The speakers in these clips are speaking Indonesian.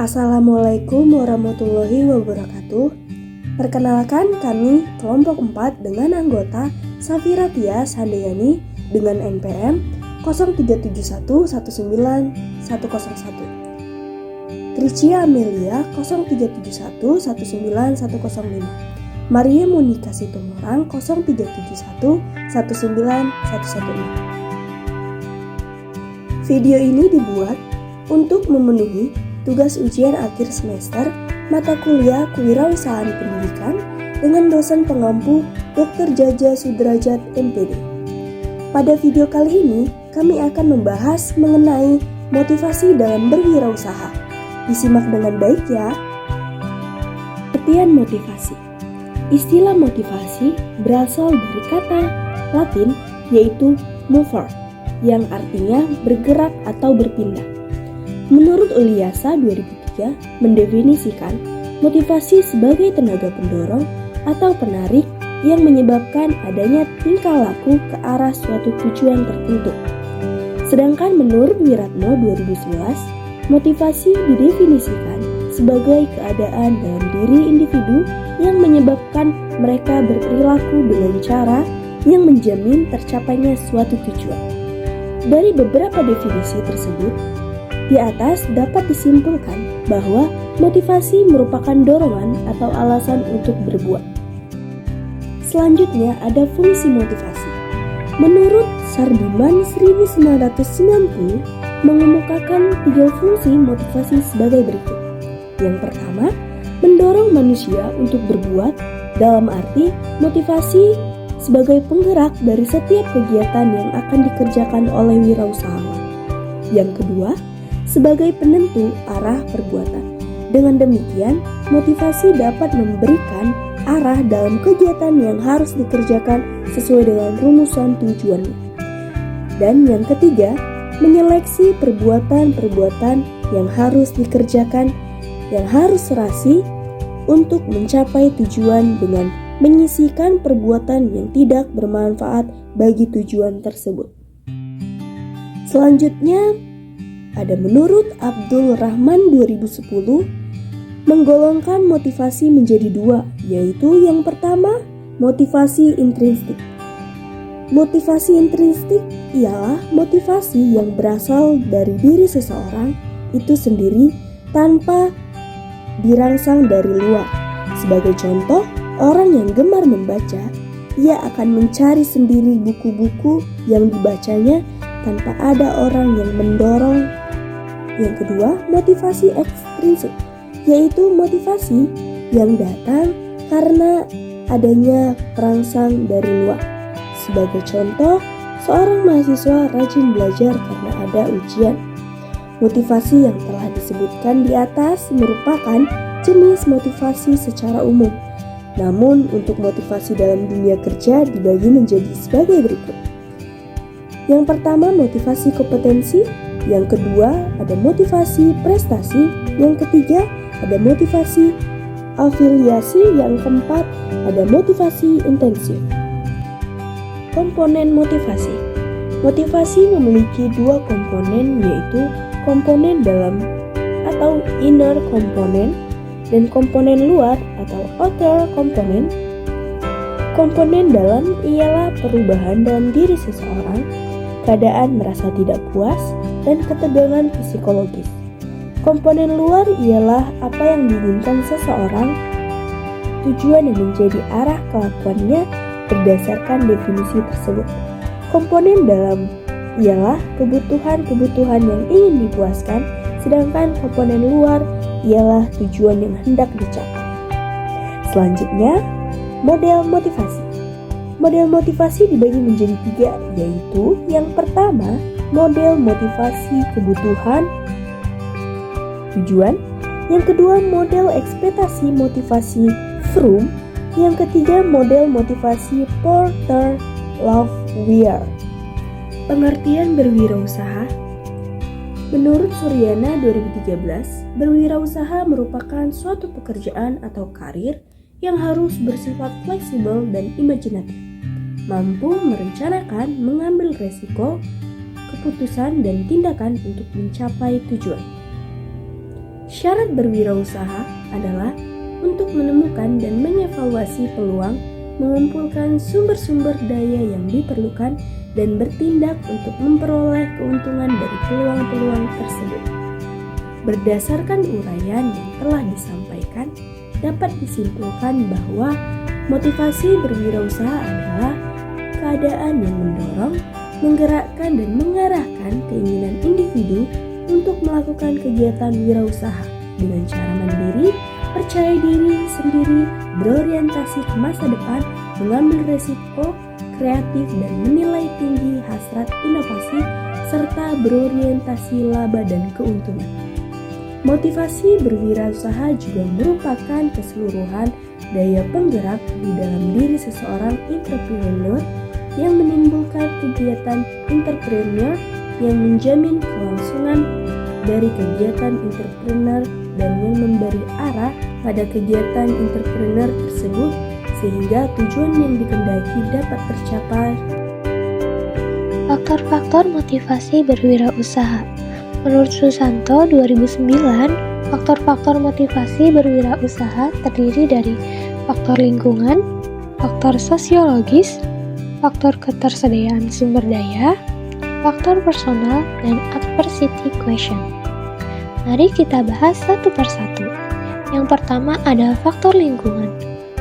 Assalamualaikum warahmatullahi wabarakatuh. Perkenalkan, kami kelompok 4 dengan anggota Safira Tias Handayani dengan NPM 037119101, Tricia Amelia 037119105, Maria Monika Situmorang 037119116. Video ini dibuat untuk memenuhi tugas ujian akhir semester mata kuliah Kewirausahaan Pendidikan dengan dosen pengampu Dr. Jaja Sudrajat MPD. Pada video kali ini, kami akan membahas mengenai motivasi dalam berwirausaha. Disimak dengan baik ya. Pengertian motivasi. Istilah motivasi berasal dari kata Latin yaitu mover, yang artinya bergerak atau berpindah. Menurut Ulyasa 2003 mendefinisikan motivasi sebagai tenaga pendorong atau penarik yang menyebabkan adanya tingkah laku ke arah suatu tujuan tertentu. Sedangkan menurut Wiratno 2011, motivasi didefinisikan sebagai keadaan dalam diri individu yang menyebabkan mereka berperilaku dengan cara yang menjamin tercapainya suatu tujuan. Dari beberapa definisi tersebut, di atas dapat disimpulkan bahwa motivasi merupakan dorongan atau alasan untuk berbuat. Selanjutnya ada fungsi motivasi. Menurut Sardiman 1990 mengemukakan 3 fungsi motivasi sebagai berikut. Yang pertama, mendorong manusia untuk berbuat, dalam arti motivasi sebagai penggerak dari setiap kegiatan yang akan dikerjakan oleh wirausahawan. Yang kedua, sebagai penentu arah perbuatan. Dengan demikian, motivasi dapat memberikan arah dalam kegiatan yang harus dikerjakan sesuai dengan rumusan tujuannya. Dan yang ketiga, menyeleksi perbuatan-perbuatan yang harus dikerjakan, yang harus serasi untuk mencapai tujuan dengan menyisihkan perbuatan yang tidak bermanfaat bagi tujuan tersebut. Selanjutnya, ada menurut Abdul Rahman 2010 menggolongkan motivasi menjadi 2, yaitu yang pertama motivasi intrinsik. Motivasi intrinsik ialah motivasi yang berasal dari diri seseorang itu sendiri tanpa dirangsang dari luar. Sebagai contoh, orang yang gemar membaca, ia akan mencari sendiri buku-buku yang dibacanya tanpa ada orang yang mendorong. Yang kedua, motivasi ekstrinsik, yaitu motivasi yang datang karena adanya perangsang dari luar. Sebagai contoh, seorang mahasiswa rajin belajar karena ada ujian. Motivasi yang telah disebutkan di atas merupakan jenis motivasi secara umum. Namun, untuk motivasi dalam dunia kerja dibagi menjadi sebagai berikut. Yang pertama, motivasi kompetensi. Yang kedua, ada motivasi prestasi. Yang ketiga, ada motivasi afiliasi. Yang keempat, ada motivasi intensif. Komponen motivasi. Motivasi memiliki 2 komponen, yaitu komponen dalam atau inner komponen dan komponen luar atau outer komponen. Komponen dalam ialah perubahan dalam diri seseorang, keadaan merasa tidak puas, dan ketegangan psikologis. Komponen luar ialah apa yang diinginkan seseorang, tujuan yang menjadi arah kelakuannya berdasarkan definisi tersebut. Komponen dalam ialah kebutuhan-kebutuhan yang ingin dipuaskan, sedangkan komponen luar ialah tujuan yang hendak dicapai. Selanjutnya, model motivasi. Model motivasi dibagi menjadi 3, yaitu yang pertama, model motivasi kebutuhan tujuan. Yang kedua, model ekspektasi motivasi Fromm. Yang ketiga, model motivasi Porter Love Weir. Pengertian berwirausaha. Menurut Suryana 2013, berwirausaha merupakan suatu pekerjaan atau karir yang harus bersifat fleksibel dan imajinatif, mampu merencanakan, mengambil resiko, keputusan dan tindakan untuk mencapai tujuan. Syarat berwirausaha adalah untuk menemukan dan mengevaluasi peluang, mengumpulkan sumber-sumber daya yang diperlukan, dan bertindak untuk memperoleh keuntungan dari peluang-peluang tersebut. Berdasarkan uraian yang telah disampaikan, dapat disimpulkan bahwa motivasi berwirausaha adalah keadaan yang mendorong, menggerakkan, dan mengarahkan keinginan individu untuk melakukan kegiatan wirausaha dengan cara mandiri, percaya diri sendiri, berorientasi ke masa depan, mengambil resiko, kreatif, dan menilai tinggi hasrat inovasi, serta berorientasi laba dan keuntungan. Motivasi berwirausaha juga merupakan keseluruhan daya penggerak di dalam diri seseorang entrepreneur yang menimbulkan kegiatan entrepreneur yang menjamin kelangsungan dari kegiatan entrepreneur dan yang memberi arah pada kegiatan entrepreneur tersebut sehingga tujuan yang dikehendaki dapat tercapai. Faktor-faktor motivasi berwirausaha. Menurut Susanto 2009, faktor-faktor motivasi berwirausaha terdiri dari faktor lingkungan, faktor sosiologis, faktor ketersediaan sumber daya, faktor personal, dan adversity question. Mari kita bahas satu persatu. Yang pertama ada faktor lingkungan.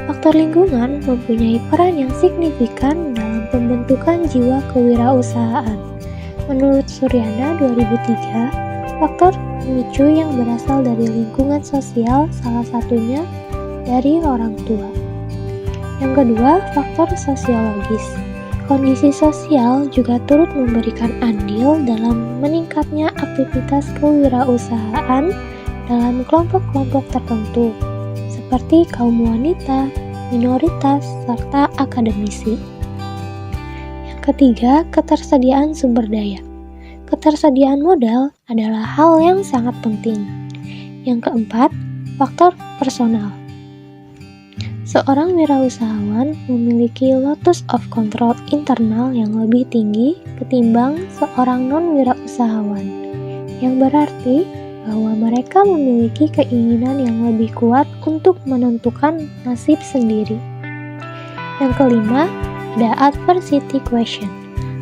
Faktor lingkungan mempunyai peran yang signifikan dalam pembentukan jiwa kewirausahaan. Menurut Suryana 2003, faktor pemicu yang berasal dari lingkungan sosial salah satunya dari orang tua. Yang kedua, faktor sosiologis. Kondisi sosial juga turut memberikan andil dalam meningkatnya aktivitas kewirausahaan dalam kelompok-kelompok tertentu, seperti kaum wanita, minoritas, serta akademisi. Yang ketiga, ketersediaan sumber daya. Ketersediaan modal adalah hal yang sangat penting. Yang keempat, faktor personal. Seorang wirausahawan memiliki locus of control internal yang lebih tinggi ketimbang seorang non-wirausahawan, yang berarti bahwa mereka memiliki keinginan yang lebih kuat untuk menentukan nasib sendiri. Yang kelima, ada adversity question.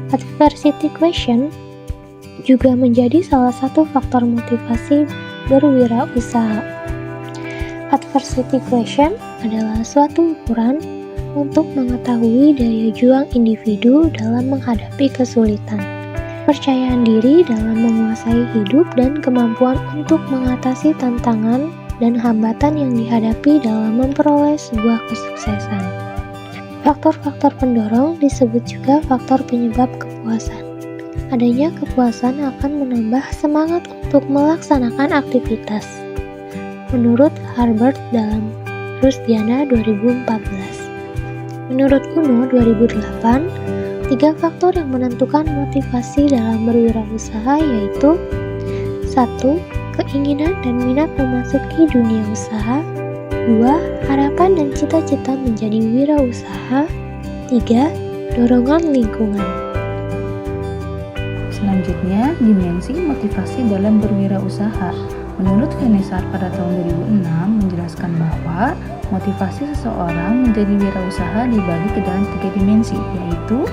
Adversity question juga menjadi salah satu faktor motivasi berwirausaha. Adversity question adalah suatu ukuran untuk mengetahui daya juang individu dalam menghadapi kesulitan, kepercayaan diri dalam menguasai hidup, dan kemampuan untuk mengatasi tantangan dan hambatan yang dihadapi dalam memperoleh sebuah kesuksesan. Faktor-faktor pendorong disebut juga faktor penyebab kepuasan. Adanya kepuasan akan menambah semangat untuk melaksanakan aktivitas. Menurut Harbert dalam Rusdiana 2014. Menurut Uno 2008, 3 faktor yang menentukan motivasi dalam berwirausaha yaitu 1. Keinginan dan minat memasuki dunia usaha. 2. Harapan dan cita-cita menjadi wirausaha. 3. Dorongan lingkungan. Selanjutnya, dimensi motivasi dalam berwirausaha. Menurut Venesar pada tahun 2006 menjelaskan bahwa motivasi seseorang menjadi wirausaha dibagi ke dalam 3 dimensi, yaitu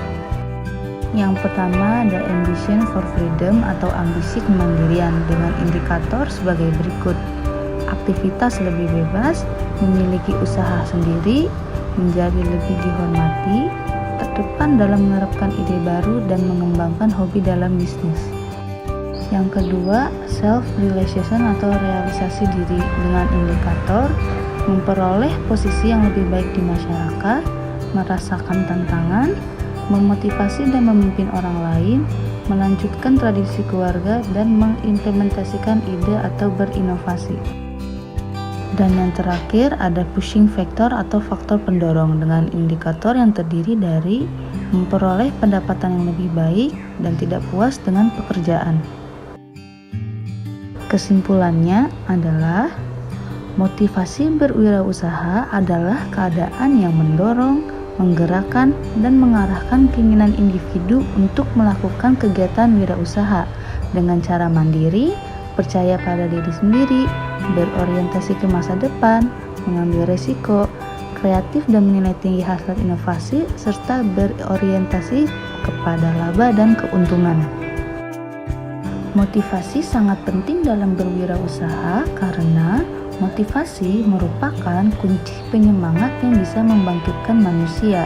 yang pertama ada ambition for freedom atau ambisi kemandirian dengan indikator sebagai berikut: aktivitas lebih bebas, memiliki usaha sendiri, menjadi lebih dihormati, terdepan dalam menerapkan ide baru dan mengembangkan hobi dalam bisnis. Yang kedua, self-realization atau realisasi diri dengan indikator memperoleh posisi yang lebih baik di masyarakat, merasakan tantangan, memotivasi dan memimpin orang lain, melanjutkan tradisi keluarga, dan mengimplementasikan ide atau berinovasi. Dan yang terakhir ada pushing factor atau faktor pendorong dengan indikator yang terdiri dari memperoleh pendapatan yang lebih baik dan tidak puas dengan pekerjaan. Kesimpulannya adalah motivasi berwirausaha adalah keadaan yang mendorong, menggerakkan, dan mengarahkan keinginan individu untuk melakukan kegiatan wirausaha dengan cara mandiri, percaya pada diri sendiri, berorientasi ke masa depan, mengambil resiko, kreatif dan menilai tinggi hasil inovasi, serta berorientasi kepada laba dan keuntungan. Motivasi sangat penting dalam berwirausaha karena motivasi merupakan kunci penyemangat yang bisa membangkitkan manusia.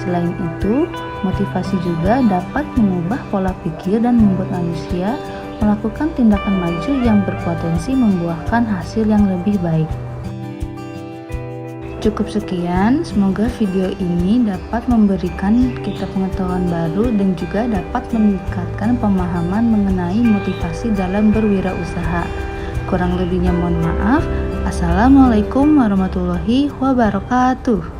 Selain itu, motivasi juga dapat mengubah pola pikir dan membuat manusia melakukan tindakan maju yang berpotensi membuahkan hasil yang lebih baik. Cukup sekian, semoga video ini dapat memberikan kita pengetahuan baru dan juga dapat meningkatkan pemahaman mengenai motivasi dalam berwirausaha. Kurang lebihnya mohon maaf. Assalamualaikum warahmatullahi wabarakatuh.